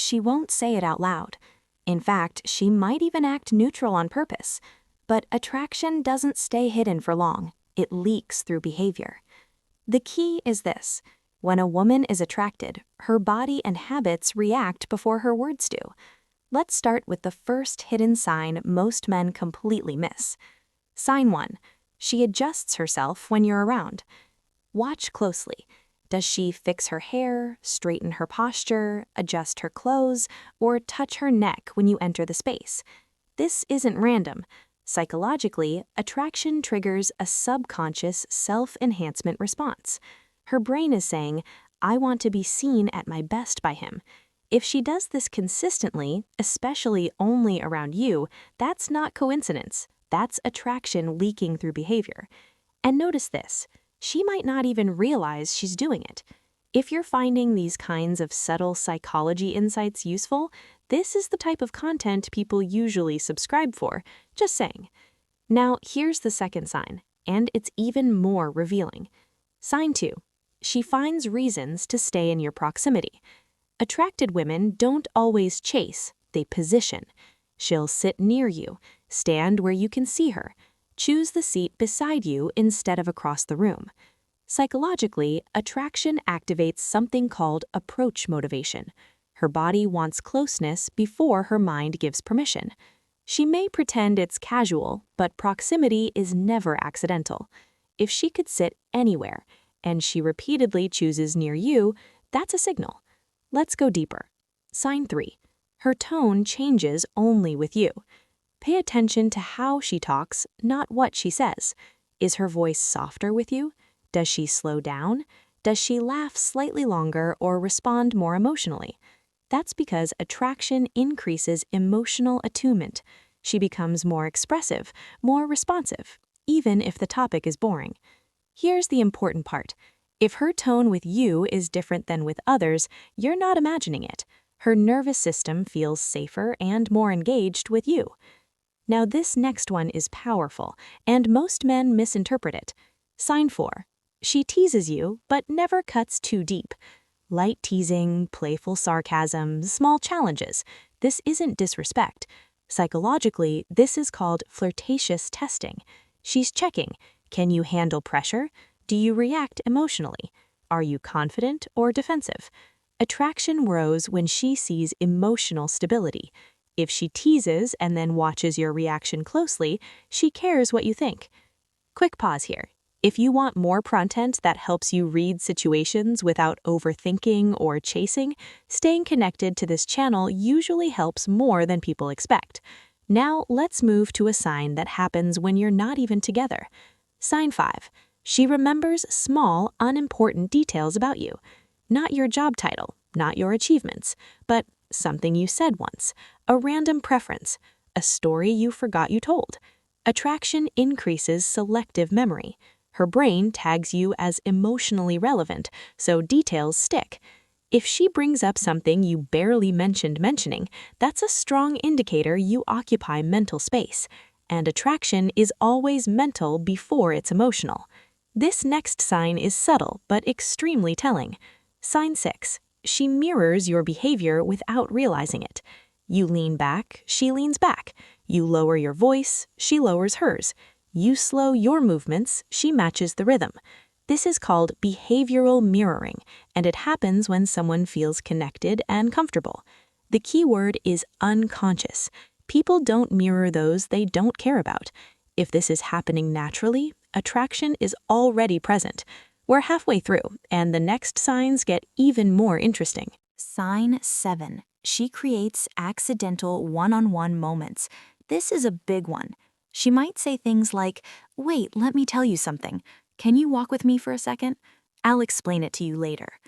she won't say it out loud. In fact, she might even act neutral on purpose. But attraction doesn't stay hidden for long. It leaks through behavior. The key is this. When a woman is attracted, her body and habits react before her words do. Let's start with the first hidden sign most men completely miss. Sign 1. She adjusts herself when you're around. Watch closely. Does she fix her hair, straighten her posture, adjust her clothes, or touch her neck when you enter the space? This isn't random. Psychologically, attraction triggers a subconscious self-enhancement response. Her brain is saying, I want to be seen at my best by him. If she does this consistently, especially only around you, that's not coincidence. That's attraction leaking through behavior. And notice this. She might not even realize she's doing it. If you're finding these kinds of subtle psychology insights useful, this is the type of content people usually subscribe for, just saying. Now, here's the second sign, and it's even more revealing. Sign 2. She finds reasons to stay in your proximity. Attracted women don't always chase, they position. She'll sit near you, stand where you can see her, choose the seat beside you instead of across the room. Psychologically, attraction activates something called approach motivation. Her body wants closeness before her mind gives permission. She may pretend it's casual, but proximity is never accidental. If she could sit anywhere, and she repeatedly chooses near you, that's a signal. Let's go deeper. Sign 3. Her tone changes only with you. Pay attention to how she talks, not what she says. Is her voice softer with you? Does she slow down? Does she laugh slightly longer or respond more emotionally? That's because attraction increases emotional attunement. She becomes more expressive, more responsive, even if the topic is boring. Here's the important part. If her tone with you is different than with others, you're not imagining it. Her nervous system feels safer and more engaged with you. Now this next one is powerful, and most men misinterpret it. Sign 4. She teases you, but never cuts too deep. Light teasing, playful sarcasm, small challenges. This isn't disrespect. Psychologically, this is called flirtatious testing. She's checking. Can you handle pressure? Do you react emotionally? Are you confident or defensive? Attraction grows when she sees emotional stability. If she teases and then watches your reaction closely, she cares what you think. Quick pause here. If you want more content that helps you read situations without overthinking or chasing, staying connected to this channel usually helps more than people expect. Now let's move to a sign that happens when you're not even together. Sign 5. She remembers small, unimportant details about you. Not your job title, not your achievements, but something you said once, a random preference, a story you forgot you told. Attraction increases selective memory. Her brain tags you as emotionally relevant, so details stick. If she brings up something you barely mentioned mentioning, that's a strong indicator you occupy mental space. And attraction is always mental before it's emotional. This next sign is subtle but extremely telling. Sign 6. She mirrors your behavior without realizing it. You lean back, she leans back. You lower your voice, she lowers hers. You slow your movements, she matches the rhythm. This is called behavioral mirroring, and it happens when someone feels connected and comfortable. The key word is unconscious. People don't mirror those they don't care about. If this is happening naturally, attraction is already present. We're halfway through, and the next signs get even more interesting. Sign 7. She creates accidental one-on-one moments. This is a big one. She might say things like, "Wait, let me tell you something. Can you walk with me for a second? I'll explain it to you later."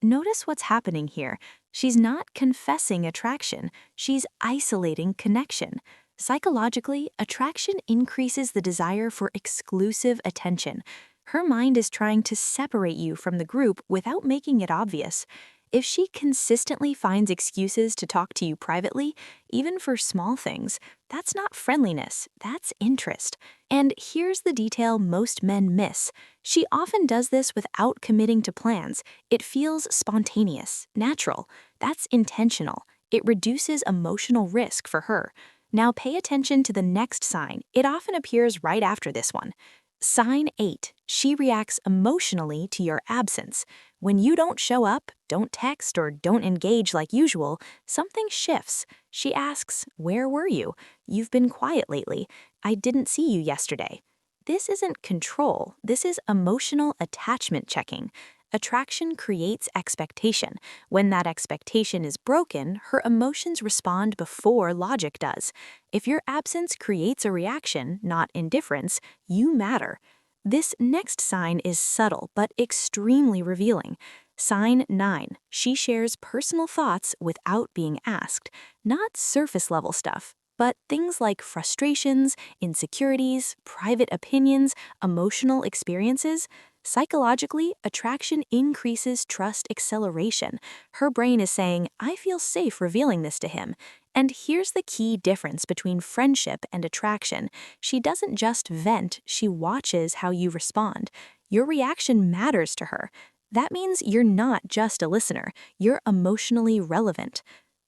Notice what's happening here. She's not confessing attraction, she's isolating connection. Psychologically, attraction increases the desire for exclusive attention. Her mind is trying to separate you from the group without making it obvious. If she consistently finds excuses to talk to you privately, even for small things, that's not friendliness, that's interest. And here's the detail most men miss. She often does this without committing to plans. It feels spontaneous, natural. That's intentional. It reduces emotional risk for her. Now pay attention to the next sign. It often appears right after this one. Sign 8. She reacts emotionally to your absence. When you don't show up, don't text, or don't engage like usual, something shifts. She asks, "Where were you? You've been quiet lately. I didn't see you yesterday." This isn't control, this is emotional attachment checking. Attraction creates expectation. When that expectation is broken, her emotions respond before logic does. If your absence creates a reaction, not indifference, you matter. This next sign is subtle but extremely revealing. Sign 9. She shares personal thoughts without being asked. Not surface level stuff, but things like frustrations, insecurities, private opinions, emotional experiences. Psychologically, attraction increases trust acceleration. Her brain is saying, "I feel safe revealing this to him." And here's the key difference between friendship and attraction. She doesn't just vent, she watches how you respond. Your reaction matters to her. That means you're not just a listener, you're emotionally relevant.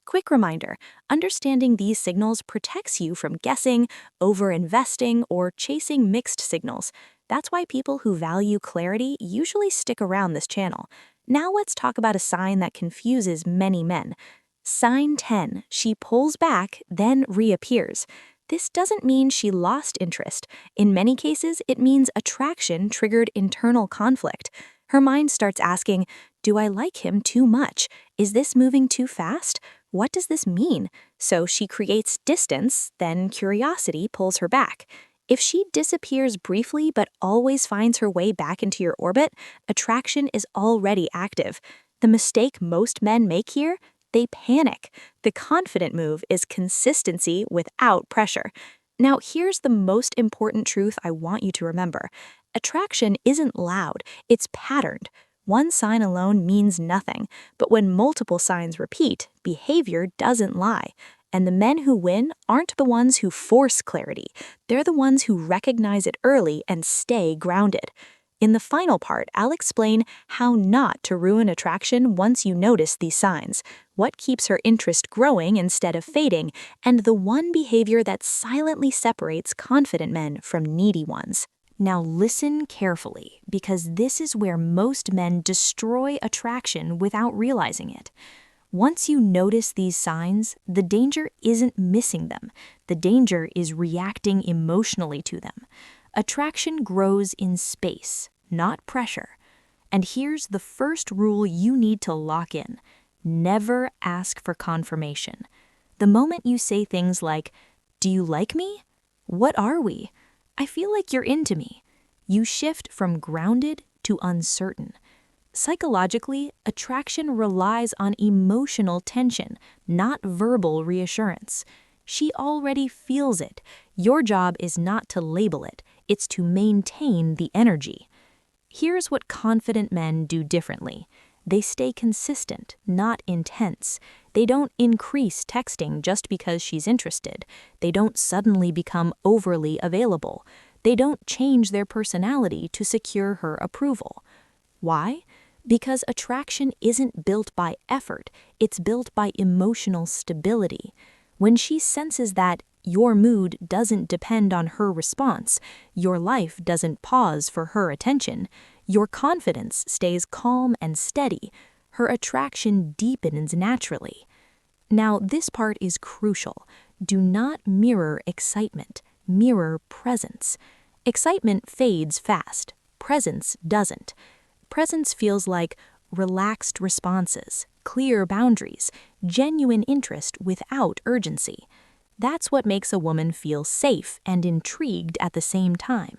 Quick reminder, understanding these signals protects you from guessing, over-investing, or chasing mixed signals. That's why people who value clarity usually stick around this channel. Now let's talk about a sign that confuses many men. Sign 10. She pulls back, then reappears. This doesn't mean she lost interest. In many cases, it means attraction triggered internal conflict. Her mind starts asking, "Do I like him too much? Is this moving too fast? What does this mean?" So she creates distance, then curiosity pulls her back. If she disappears briefly but always finds her way back into your orbit, attraction is already active. The mistake most men make here? They panic. The confident move is consistency without pressure. Now, here's the most important truth I want you to remember. Attraction isn't loud, it's patterned. One sign alone means nothing, but when multiple signs repeat, behavior doesn't lie. And the men who win aren't the ones who force clarity. They're the ones who recognize it early and stay grounded. In the final part, I'll explain how not to ruin attraction once you notice these signs, what keeps her interest growing instead of fading, and the one behavior that silently separates confident men from needy ones. Now listen carefully, because this is where most men destroy attraction without realizing it. Once you notice these signs, the danger isn't missing them. The danger is reacting emotionally to them. Attraction grows in space, not pressure. And here's the first rule you need to lock in. Never ask for confirmation. The moment you say things like, "Do you like me? What are we? I feel like you're into me," you shift from grounded to uncertain. Psychologically, attraction relies on emotional tension, not verbal reassurance. She already feels it. Your job is not to label it, it's to maintain the energy. Here's what confident men do differently. They stay consistent, not intense. They don't increase texting just because she's interested. They don't suddenly become overly available. They don't change their personality to secure her approval. Why? Because attraction isn't built by effort, it's built by emotional stability. When she senses that your mood doesn't depend on her response, your life doesn't pause for her attention, your confidence stays calm and steady, her attraction deepens naturally. Now, this part is crucial. Do not mirror excitement, mirror presence. Excitement fades fast, presence doesn't. Presence feels like relaxed responses, clear boundaries, genuine interest without urgency. That's what makes a woman feel safe and intrigued at the same time.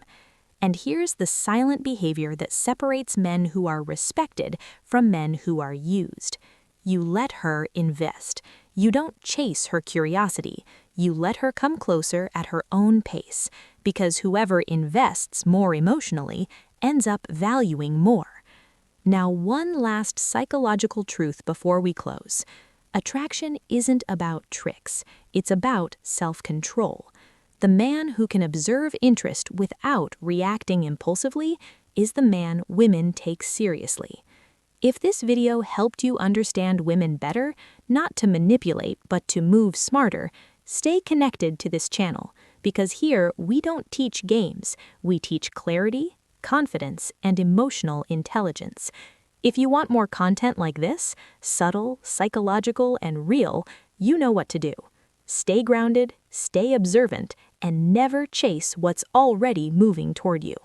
And here's the silent behavior that separates men who are respected from men who are used. You let her invest. You don't chase her curiosity. You let her come closer at her own pace, because whoever invests more emotionally ends up valuing more. Now, one last psychological truth before we close. Attraction isn't about tricks, it's about self-control. The man who can observe interest without reacting impulsively is the man women take seriously. If this video helped you understand women better, not to manipulate but to move smarter, stay connected to this channel, because here we don't teach games, we teach clarity, confidence, and emotional intelligence. If you want more content like this, subtle, psychological, and real, you know what to do. Stay grounded, stay observant, and never chase what's already moving toward you.